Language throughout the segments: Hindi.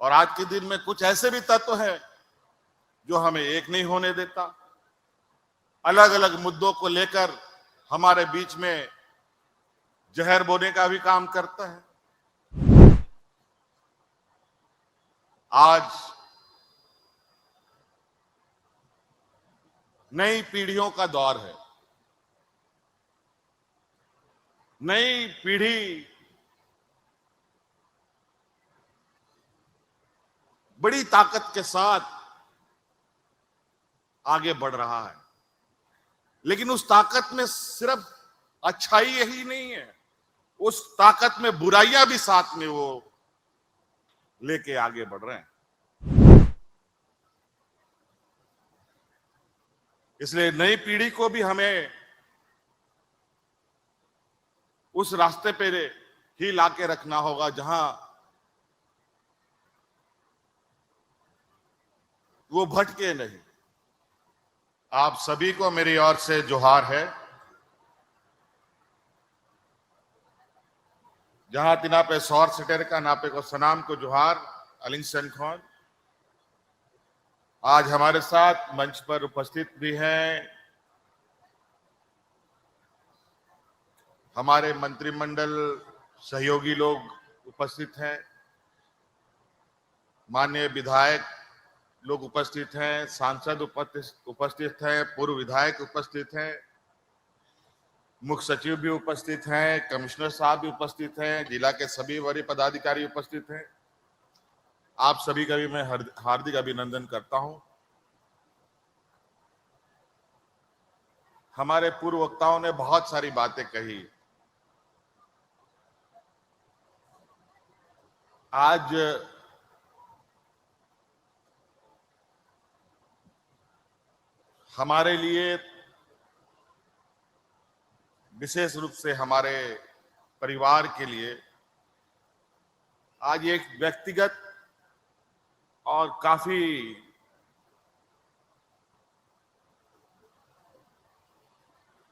और आज के दिन में कुछ ऐसे भी तत्व हैं जो हमें एक नहीं होने देता, अलग अलग मुद्दों को लेकर हमारे बीच में जहर बोने का भी काम करता है। आज नई पीढ़ियों का दौर है। नई पीढ़ी बड़ी ताकत के साथ आगे बढ़ रहा है, लेकिन उस ताकत में सिर्फ अच्छाई यही नहीं है, उस ताकत में बुराइयां भी साथ में वो लेके आगे बढ़ रहे हैं। इसलिए नई पीढ़ी को भी हमें उस रास्ते पे ही लाके रखना होगा जहां वो भटके नहीं। आप सभी को मेरी ओर से जोहार है। जहां तिना पे सौर सिटेर का नापे को सनाम को जोहार अलिंग सेनखोन। आज हमारे साथ मंच पर उपस्थित भी हैं हमारे मंत्रिमंडल सहयोगी लोग उपस्थित हैं, माननीय विधायक लोग उपस्थित हैं, सांसद उपस्थित हैं, पूर्व विधायक उपस्थित हैं, मुख्य सचिव भी उपस्थित हैं, कमिश्नर साहब भी उपस्थित हैं, जिला के सभी वरीय पदाधिकारी उपस्थित हैं। आप सभी का भी मैं हार्दिक अभिनंदन करता हूं। हमारे पूर्व वक्ताओं ने बहुत सारी बातें कही। आज हमारे लिए, विशेष रूप से हमारे परिवार के लिए, आज एक व्यक्तिगत और काफी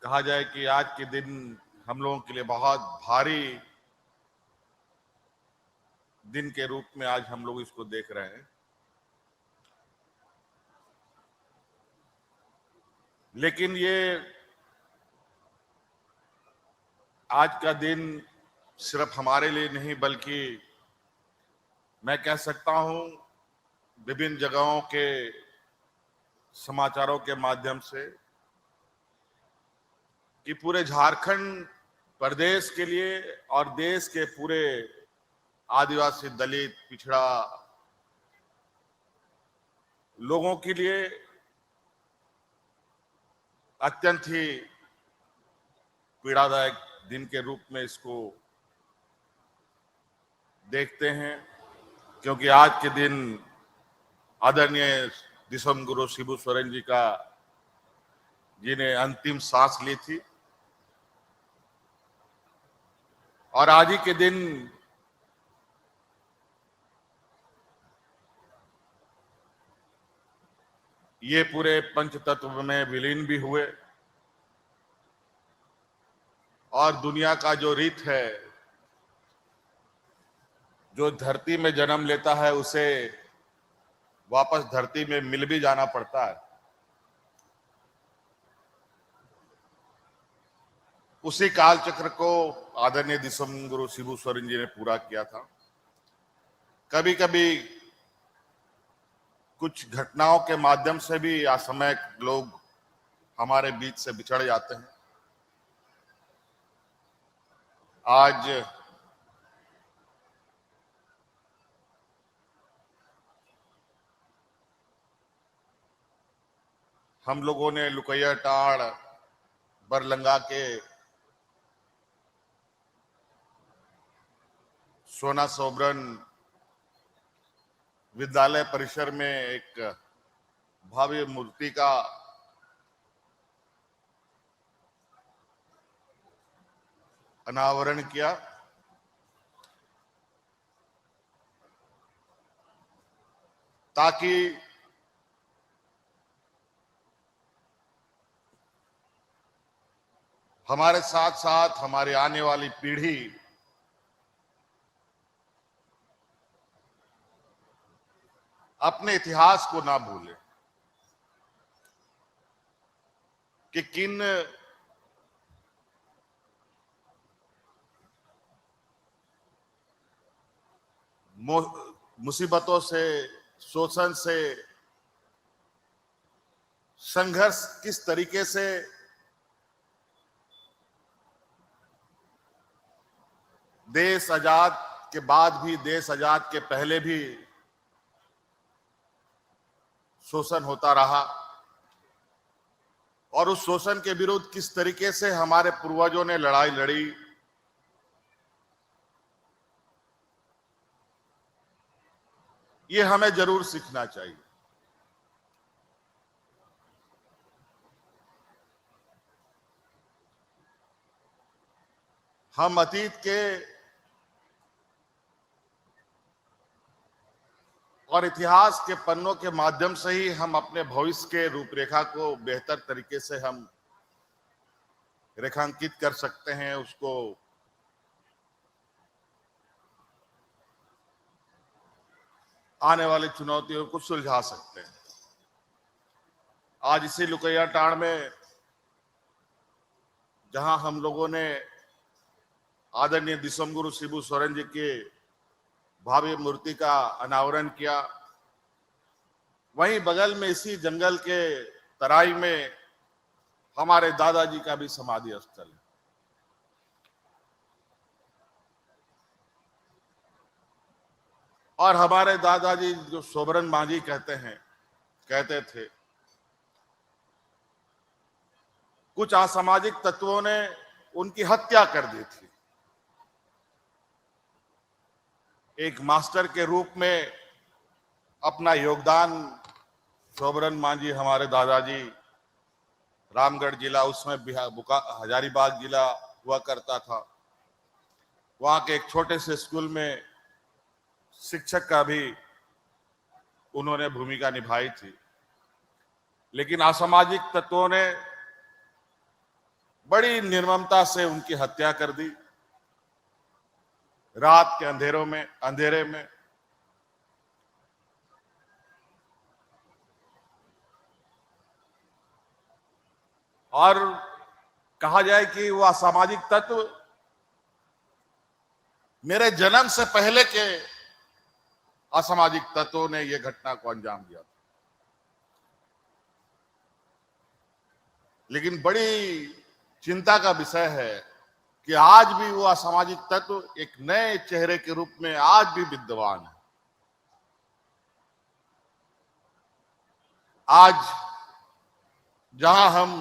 कहा जाए कि आज के दिन हम लोगों के लिए बहुत भारी दिन के रूप में आज हम लोग इसको देख रहे हैं। लेकिन ये आज का दिन सिर्फ हमारे लिए नहीं, बल्कि मैं कह सकता हूं विभिन्न जगहों के समाचारों के माध्यम से कि पूरे झारखंड प्रदेश के लिए और देश के पूरे आदिवासी, दलित, पिछड़ा लोगों के लिए अत्यंत ही पीड़ादायक दिन के रूप में इसको देखते हैं, क्योंकि आज के दिन आदरणीय दिसम गुरु शिबू सोरेन जी ने अंतिम सांस ली थी। और आज ही के दिन ये पूरे पंचतत्व में विलीन भी हुए और दुनिया का जो रीत है, जो धरती में जन्म लेता है उसे वापस धरती में मिल भी जाना पड़ता है। उसी काल चक्र को आदरणीय दिसम गुरु शिबू सोरेन जी ने पूरा किया था। कभी कभी कुछ घटनाओं के माध्यम से भी असमय लोग हमारे बीच से बिछड़ जाते हैं। आज हम लोगों ने लुकैया टाड़, बरलंगा के सोना सोबरन विद्यालय परिसर में एक भव्य मूर्ति का अनावरण किया। ताकि हमारे साथ साथ हमारी आने वाली पीढ़ी अपने इतिहास को ना भूलें कि किन मुसीबतों से, शोषण से, संघर्ष किस तरीके से देश आजाद के बाद भी, देश आजाद के पहले भी शोषण होता रहा और उस शोषण के विरुद्ध किस तरीके से हमारे पूर्वजों ने लड़ाई लड़ी, ये हमें जरूर सीखना चाहिए। हम अतीत के और इतिहास के पन्नों के माध्यम से ही हम अपने भविष्य के रूपरेखा को बेहतर तरीके से हम रेखांकित कर सकते हैं, उसको आने वाली चुनौतियों को सुलझा सकते हैं। आज इसी लुकैया टाड़ में जहां हम लोगों ने आदरणीय दिसम गुरु शिबू सोरेन जी के भव्य मूर्ति का अनावरण किया, वहीं बगल में इसी जंगल के तराई में हमारे दादाजी का भी समाधि स्थल है। और हमारे दादाजी जो सोबरन मांझी कहते थे, कुछ असामाजिक तत्वों ने उनकी हत्या कर दी थी। एक मास्टर के रूप में अपना योगदान सोबरन मांझी, हमारे दादाजी, रामगढ़ जिला, उसमें हजारीबाग जिला हुआ करता था, वहां के एक छोटे से स्कूल में शिक्षक का भी उन्होंने भूमिका निभाई थी। लेकिन असामाजिक तत्वों ने बड़ी निर्ममता से उनकी हत्या कर दी, रात के अंधेरे में। और कहा जाए कि वो असामाजिक तत्व मेरे जन्म से पहले के असामाजिक तत्वों ने यह घटना को अंजाम दिया था। लेकिन बड़ी चिंता का विषय है कि आज भी वो असामाजिक तत्व एक नए चेहरे के रूप में आज भी विद्यमान है। आज जहां हम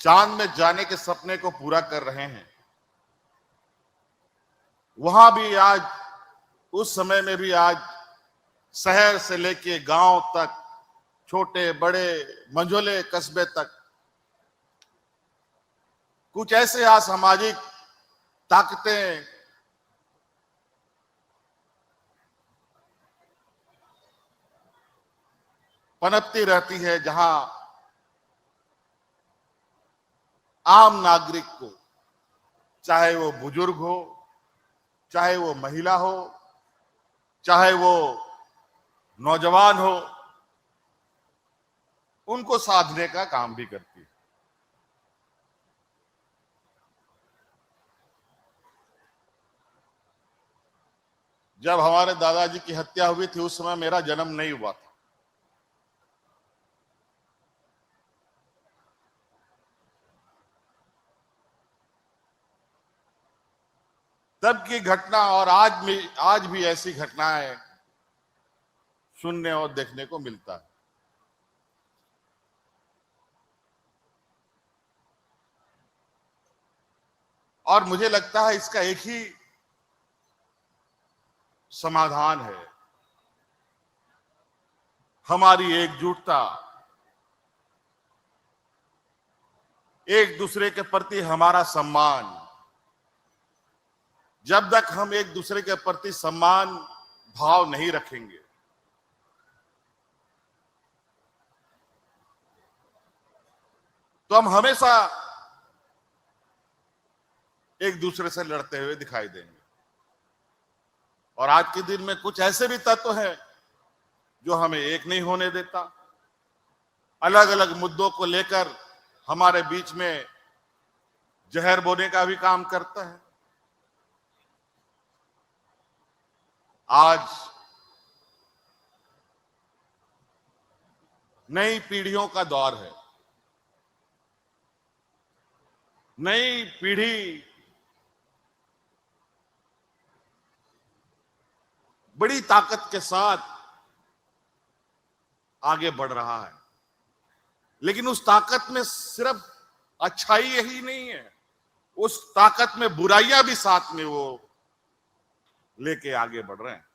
चांद में जाने के सपने को पूरा कर रहे हैं, वहां भी आज, उस समय में भी आज शहर से लेके गांव तक, छोटे बड़े मंझोले कस्बे तक कुछ ऐसे असामाजिक ताकतें पनपती रहती है, जहां आम नागरिक को, चाहे वो बुजुर्ग हो, चाहे वो महिला हो, चाहे वो नौजवान हो, उनको साधने का काम भी करती है। जब हमारे दादाजी की हत्या हुई थी, उस समय मेरा जन्म नहीं हुआ था। तब की घटना और आज भी ऐसी घटनाएं सुनने और देखने को मिलता है। और मुझे लगता है इसका एक ही समाधान है, हमारी एकजुटता, एक दूसरे के प्रति हमारा सम्मान। जब तक हम एक दूसरे के प्रति सम्मान भाव नहीं रखेंगे, तो हम हमेशा एक दूसरे से लड़ते हुए दिखाई देंगे। और आज के दिन में कुछ ऐसे भी तत्व हैं जो हमें एक नहीं होने देता, अलग अलग मुद्दों को लेकर हमारे बीच में जहर बोने का भी काम करता है। आज नई पीढ़ियों का दौर है। नई पीढ़ी बड़ी ताकत के साथ आगे बढ़ रहा है, लेकिन उस ताकत में सिर्फ अच्छाई यही नहीं है, उस ताकत में बुराइयां भी साथ में वो लेके आगे बढ़ रहे हैं।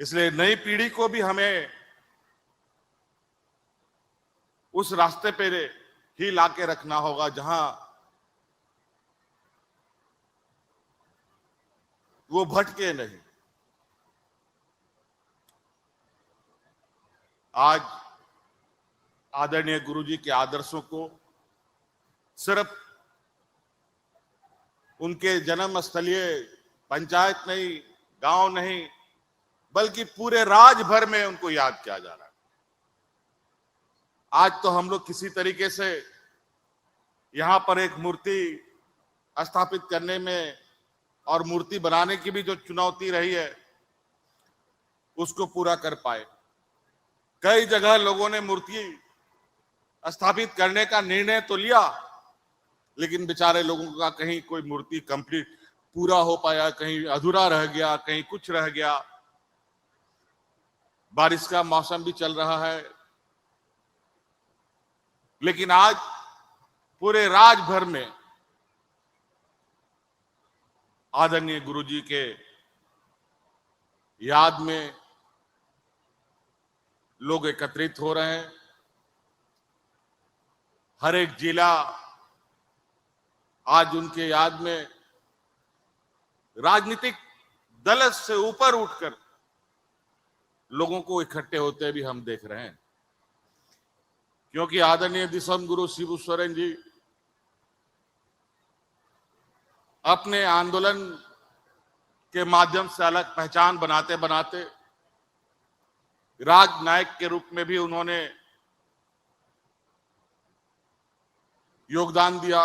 इसलिए नई पीढ़ी को भी हमें उस रास्ते पे ही लाके रखना होगा जहां वो भटके नहीं। आज आदरणीय गुरुजी के आदर्शों को सिर्फ उनके जन्म स्थलीय पंचायत नहीं, गांव नहीं, बल्कि पूरे राज्य भर में उनको याद किया जा रहा है। आज तो हम लोग किसी तरीके से यहां पर एक मूर्ति स्थापित करने में और मूर्ति बनाने की भी जो चुनौती रही है उसको पूरा कर पाए। कई जगह लोगों ने मूर्ति स्थापित करने का निर्णय तो लिया, लेकिन बेचारे लोगों का कहीं कोई मूर्ति कंप्लीट पूरा हो पाया, कहीं अधूरा रह गया, कहीं कुछ रह गया। बारिश का मौसम भी चल रहा है, लेकिन आज पूरे राज्य भर में आदरणीय गुरुजी के याद में लोग एकत्रित हो रहे हैं। हर एक जिला आज उनके याद में राजनीतिक दल से ऊपर उठकर लोगों को इकट्ठे होते भी हम देख रहे हैं, क्योंकि आदरणीय दिसम गुरु शिबू सोरेन जी अपने आंदोलन के माध्यम से अलग पहचान बनाते बनाते राजनायक के रूप में भी उन्होंने योगदान दिया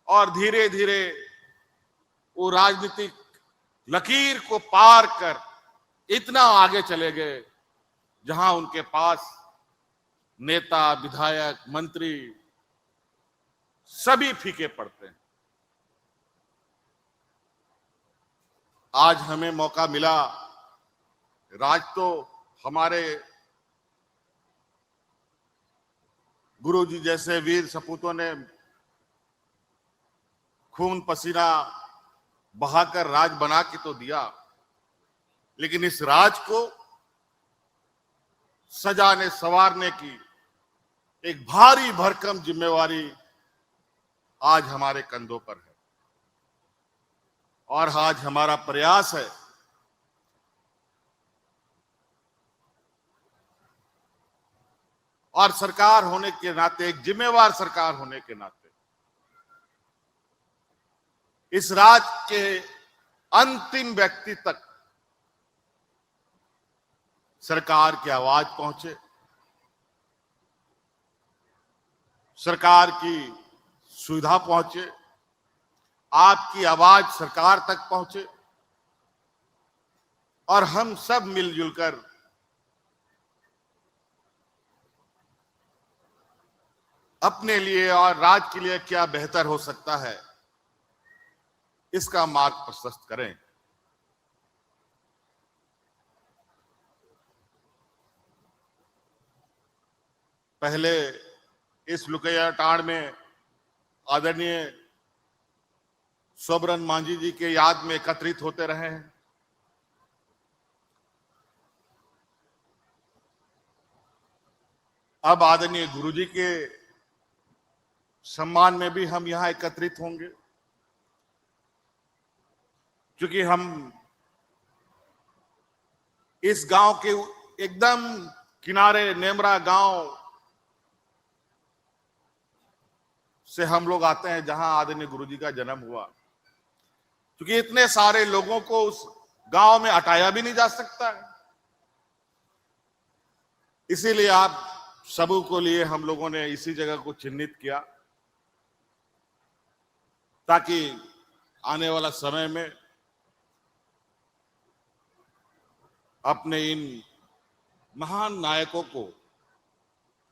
और धीरे धीरे वो राजनीतिक लकीर को पार कर इतना आगे चले गए जहां उनके पास नेता, विधायक, मंत्री सभी फीके पड़ते हैं। आज हमें मौका मिला, राज तो हमारे गुरुजी जैसे वीर सपूतों ने खून पसीना बहाकर राज बना के तो दिया, लेकिन इस राज को सजाने संवारने की एक भारी भरकम जिम्मेवारी आज हमारे कंधों पर है। और आज हमारा प्रयास है और सरकार होने के नाते, एक जिम्मेवार सरकार होने के नाते इस राज्य के अंतिम व्यक्ति तक सरकार की आवाज पहुंचे, सरकार की सुविधा पहुंचे, आपकी आवाज सरकार तक पहुंचे और हम सब मिलजुल कर अपने लिए और राज्य के लिए क्या बेहतर हो सकता है इसका मार्ग प्रशस्त करें। पहले इस लुकैया टाड़ में आदरणीय सोबरन मांझी जी के याद में एकत्रित होते रहे हैं। अब आदरणीय गुरुजी के सम्मान में भी हम यहां एकत्रित होंगे, क्योंकि हम इस गांव के एकदम किनारे नेमरा गांव से हम लोग आते हैं, जहां आदरणीय गुरुजी का जन्म हुआ। क्योंकि इतने सारे लोगों को उस गांव में हटाया भी नहीं जा सकता है, इसीलिए आप सबों को लिए हम लोगों ने इसी जगह को चिन्हित किया, ताकि आने वाला समय में अपने इन महान नायकों को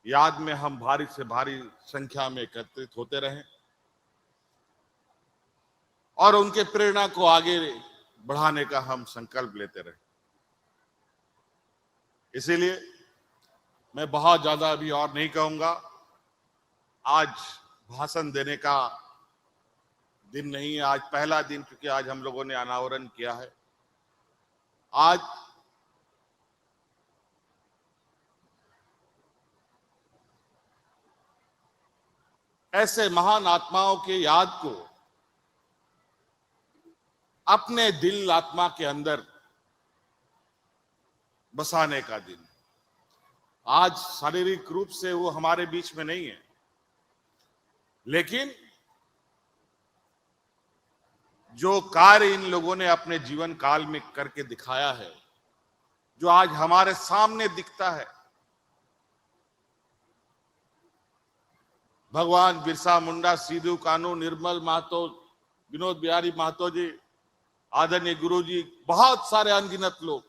याद में हम भारी से भारी संख्या में एकत्रित होते रहें और उनके प्रेरणा को आगे बढ़ाने का हम संकल्प लेते रहें। इसीलिए मैं बहुत ज्यादा अभी और नहीं कहूंगा। आज भाषण देने का दिन नहीं है, आज पहला दिन, क्योंकि आज हम लोगों ने अनावरण किया है। आज ऐसे महान आत्माओं के याद को अपने दिल आत्मा के अंदर बसाने का दिन। आज शारीरिक रूप से वो हमारे बीच में नहीं है, लेकिन जो कार्य इन लोगों ने अपने जीवन काल में करके दिखाया है, जो आज हमारे सामने दिखता है, भगवान बिरसा मुंडा, सिद्धू कानू, निर्मल महतो, विनोद बिहारी महतो जी, आदरणीय गुरु जी, बहुत सारे अनगिनत लोग।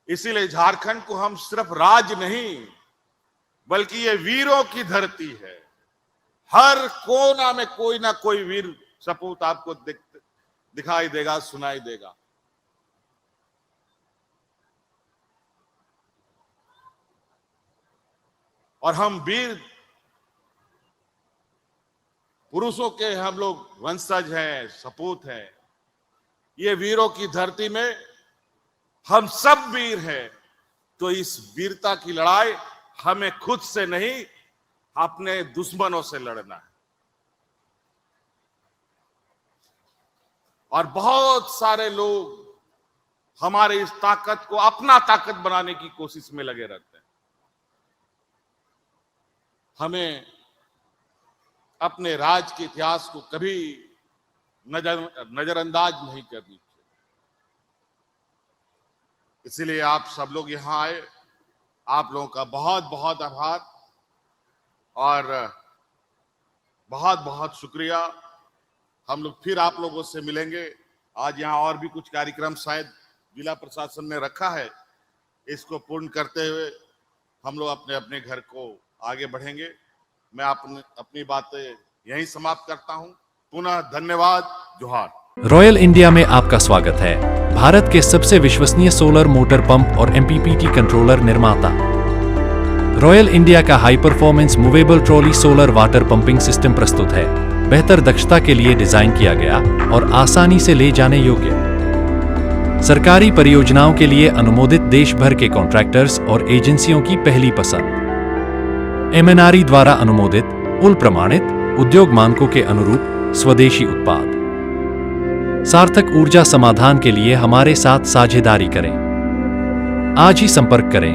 इसीलिए झारखंड को हम सिर्फ राज्य नहीं, बल्कि ये वीरों की धरती है। हर कोना में कोई ना कोई वीर सपूत आपको दिखाई देगा, सुनाई देगा। और हम वीर पुरुषों के हम लोग वंशज हैं, सपूत हैं। ये वीरों की धरती में हम सब वीर हैं। तो इस वीरता की लड़ाई हमें खुद से नहीं, अपने दुश्मनों से लड़ना है। और बहुत सारे लोग हमारे इस ताकत को अपना ताकत बनाने की कोशिश में लगे रहते हैं। हमें अपने राज के इतिहास को कभी नजरअंदाज नहीं करनी चाहिए। इसीलिए आप सब लोग यहां आए, आप लोगों का बहुत बहुत आभार और बहुत बहुत शुक्रिया। हम लोग फिर आप लोगों से मिलेंगे। आज यहाँ और भी कुछ कार्यक्रम शायद जिला प्रशासन ने रखा है, इसको पूर्ण करते हुए हम लोग अपने अपने घर को आगे बढ़ेंगे। मैं अपनी बातें यहीं समाप्त करता हूं। पुनः धन्यवाद, जोहार। रॉयल इंडिया में आपका स्वागत है। भारत के सबसे विश्वसनीय सोलर मोटर पंप और एमपीपीटी कंट्रोलर निर्माता। रॉयल इंडिया का high performance movable trolley solar water pumping system प्रस्तुत है। बेहतर दक्षता के लिए डिजाइन किया गया और आसानी से ले जाने योग्य। सरकारी परियोजनाओं के लिए अनुमोदित देश भर के कॉन्ट्रैक्टर्स और एजेंसियों की पहली पसंद। एमएनआरई द्वारा अनुमोदित, उल प्रमाणित, उद्योग मानकों के अनुरूप स्वदेशी उत्पाद। सार्थक ऊर्जा समाधान के लिए हमारे साथ साझेदारी करें। आज ही संपर्क करें।